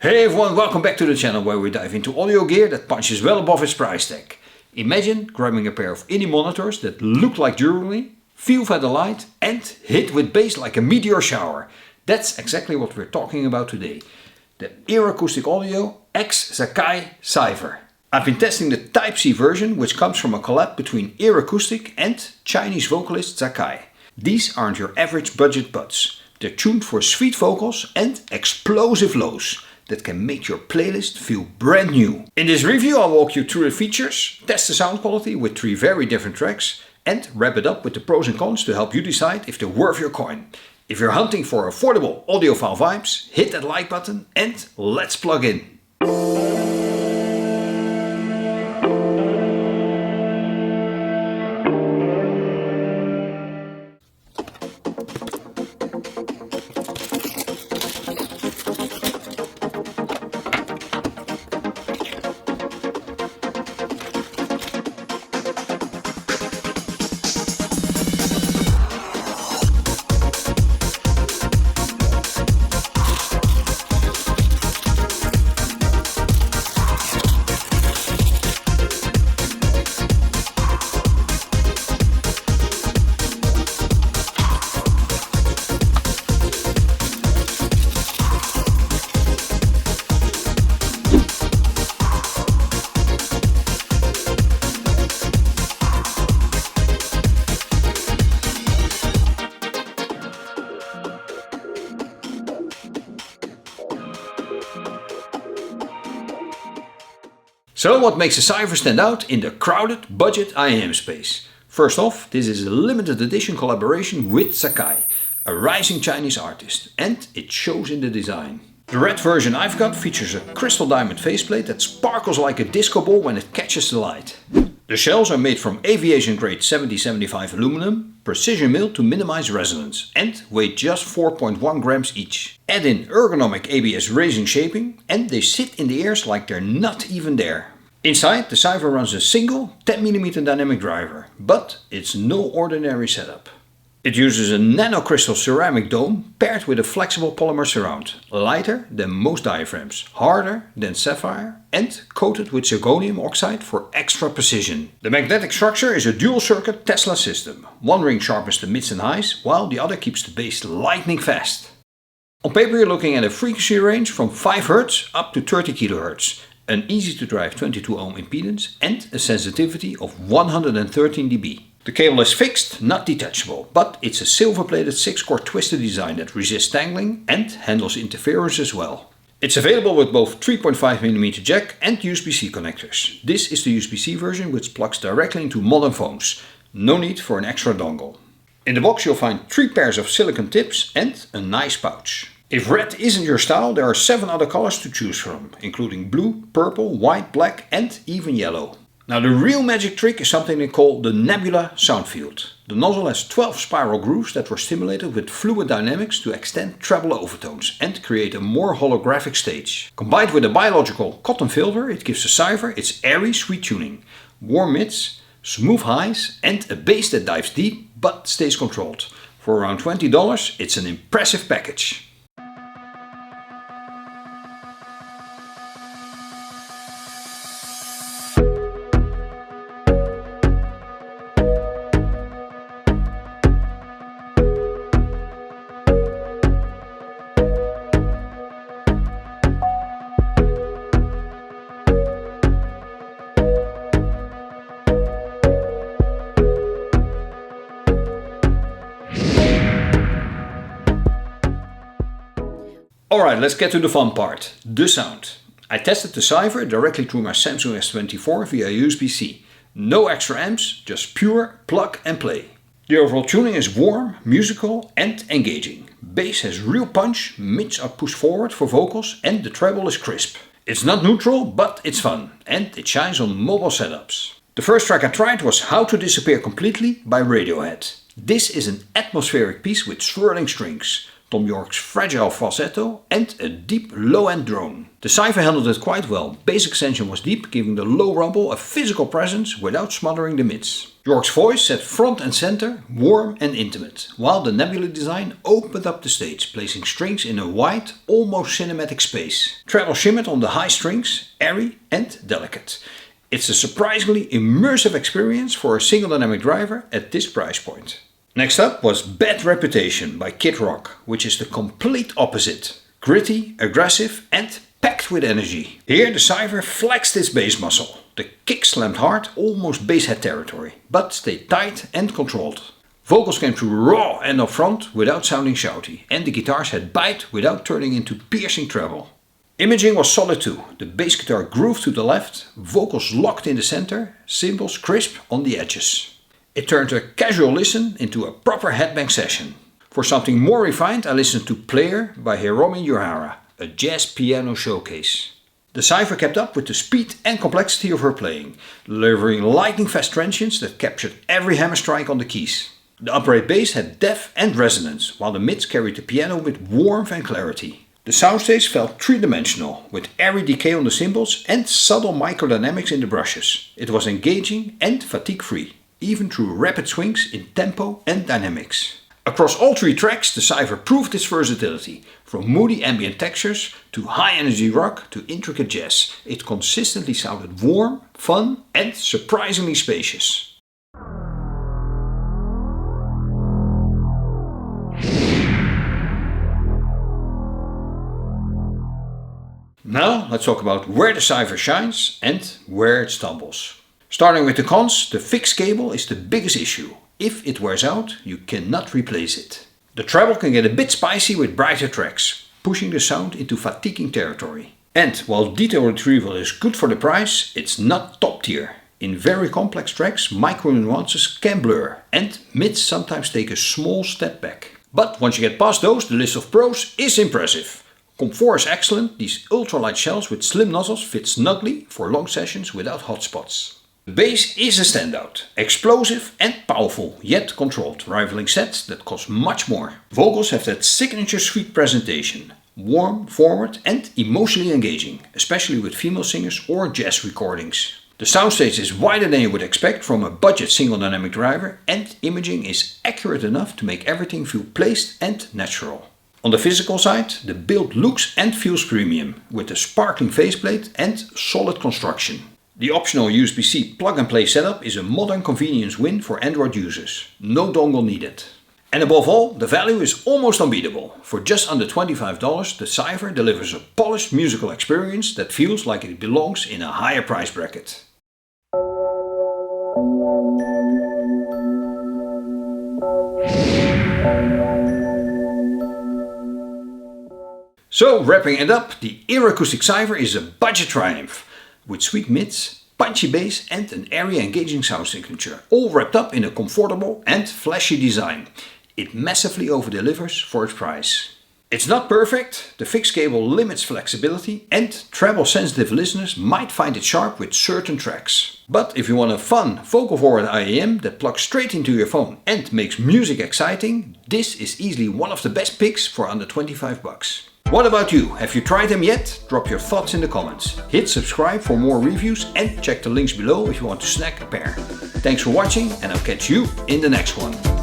Hey everyone, welcome back to the channel where we dive into audio gear that punches well above its price tag. Imagine grabbing a pair of indie monitors that look like jewelry, feel feather light and hit with bass like a meteor shower. That's exactly what we're talking about today. The EarAcoustic Audio X zkaaai Cipher. I've been testing the Type-C version, which comes from a collab between EarAcoustic and Chinese vocalist zkaaai. These aren't your average budget buds. They're tuned for sweet vocals and explosive lows that can make your playlist feel brand new. In this review I'll walk you through the features, test the sound quality with 3 very different tracks and wrap it up with the pros and cons to help you decide if they're worth your coin. If you're hunting for affordable audiophile vibes, hit that like button and let's plug in. So what makes a Cipher stand out in the crowded budget IEM space? First off, this is a limited edition collaboration with zkaaai, a rising Chinese artist, and it shows in the design. The red version I've got features a crystal diamond faceplate that sparkles like a disco ball when it catches the light. The shells are made from aviation grade 7075 aluminum, precision milled to minimize resonance, and weigh just 4.1 grams each. Add in ergonomic ABS raising shaping and they sit in the ears like they're not even there. Inside, the Cipher runs a single 10mm dynamic driver, but it's no ordinary setup. It uses a nanocrystal ceramic dome paired with a flexible polymer surround, lighter than most diaphragms, harder than sapphire and coated with zirconium oxide for extra precision. The magnetic structure is a dual circuit Tesla system. One ring sharpens the mids and highs, while the other keeps the bass lightning fast. On paper you're looking at a frequency range from 5 Hz up to 30 kHz. An easy to drive 22 ohm impedance and a sensitivity of 113 dB. The cable is fixed, not detachable, but it's a silver plated 6-core twisted design that resists tangling and handles interference as well. It's available with both 3.5mm jack and USB-C connectors. This is the USB-C version which plugs directly into modern phones. No need for an extra dongle. In the box you'll find 3 pairs of silicone tips and a nice pouch. If red isn't your style, there are 7 other colors to choose from, including blue, purple, white, black and even yellow. Now the real magic trick is something they call the nebula sound field. The nozzle has 12 spiral grooves that were stimulated with fluid dynamics to extend treble overtones and create a more holographic stage. Combined with a biological cotton filter, it gives the Cipher its airy sweet tuning, warm mids, smooth highs and a bass that dives deep but stays controlled. For around $20, it's an impressive package. Alright, let's get to the fun part, the sound. I tested the Cipher directly through my Samsung S24 via USB-C. No extra amps, just pure plug and play. The overall tuning is warm, musical and engaging. Bass has real punch, mids are pushed forward for vocals and the treble is crisp. It's not neutral, but it's fun and it shines on mobile setups. The first track I tried was How to Disappear Completely by Radiohead. This is an atmospheric piece with swirling strings. Tom York's fragile falsetto and a deep low-end drone. The Cipher handled it quite well. Bass extension was deep, giving the low rumble a physical presence without smothering the mids. York's voice sat front and center, warm and intimate, while the nebula design opened up the stage, placing strings in a wide, almost cinematic space. Treble shimmered on the high strings, airy and delicate. It's a surprisingly immersive experience for a single dynamic driver at this price point. Next up was Bad Reputation by Kid Rock, which is the complete opposite. Gritty, aggressive and packed with energy. Here the Cipher flexed its bass muscle. The kick slammed hard, almost basshead territory, but stayed tight and controlled. Vocals came through raw and upfront without sounding shouty, and the guitars had bite without turning into piercing treble. Imaging was solid too. The bass guitar grooved to the left, vocals locked in the center, cymbals crisp on the edges. It turned a casual listen into a proper headbang session. For something more refined, I listened to Player by Hiromi Uehara, a jazz piano showcase. The Cipher kept up with the speed and complexity of her playing, delivering lightning-fast transients that captured every hammer strike on the keys. The upright bass had depth and resonance, while the mids carried the piano with warmth and clarity. The soundstage felt three-dimensional, with airy decay on the cymbals and subtle microdynamics in the brushes. It was engaging and fatigue-free, even through rapid swings in tempo and dynamics. Across all three tracks, the Cipher proved its versatility. From moody ambient textures to high-energy rock to intricate jazz, it consistently sounded warm, fun and surprisingly spacious. Now let's talk about where the Cipher shines and where it stumbles. Starting with the cons, the fixed cable is the biggest issue. If it wears out, you cannot replace it. The treble can get a bit spicy with brighter tracks, pushing the sound into fatiguing territory. And while detail retrieval is good for the price, it's not top tier. In very complex tracks, micro nuances can blur, and mids sometimes take a small step back. But once you get past those, the list of pros is impressive. Comfort is excellent. These ultralight shells with slim nozzles fit snugly for long sessions without hot spots. The bass is a standout, explosive and powerful, yet controlled, rivaling sets that cost much more. Vocals have that signature sweet presentation, warm, forward and emotionally engaging, especially with female singers or jazz recordings. The soundstage is wider than you would expect from a budget single dynamic driver, and imaging is accurate enough to make everything feel placed and natural. On the physical side, the build looks and feels premium, with a sparkling faceplate and solid construction. The optional USB-C plug-and-play setup is a modern convenience win for Android users. No dongle needed. And above all, the value is almost unbeatable. For just under $25, the Cipher delivers a polished musical experience that feels like it belongs in a higher price bracket. So, wrapping it up, the EarAcoustic Cipher is a budget triumph, with sweet mids, punchy bass and an airy engaging sound signature, all wrapped up in a comfortable and flashy design. It massively over-delivers for its price. It's not perfect, the fixed cable limits flexibility, and treble-sensitive listeners might find it sharp with certain tracks. But if you want a fun, vocal-forward IEM that plugs straight into your phone and makes music exciting, this is easily one of the best picks for under $25. What about you? Have you tried them yet? Drop your thoughts in the comments. Hit subscribe for more reviews and check the links below if you want to snag a pair. Thanks for watching and I'll catch you in the next one.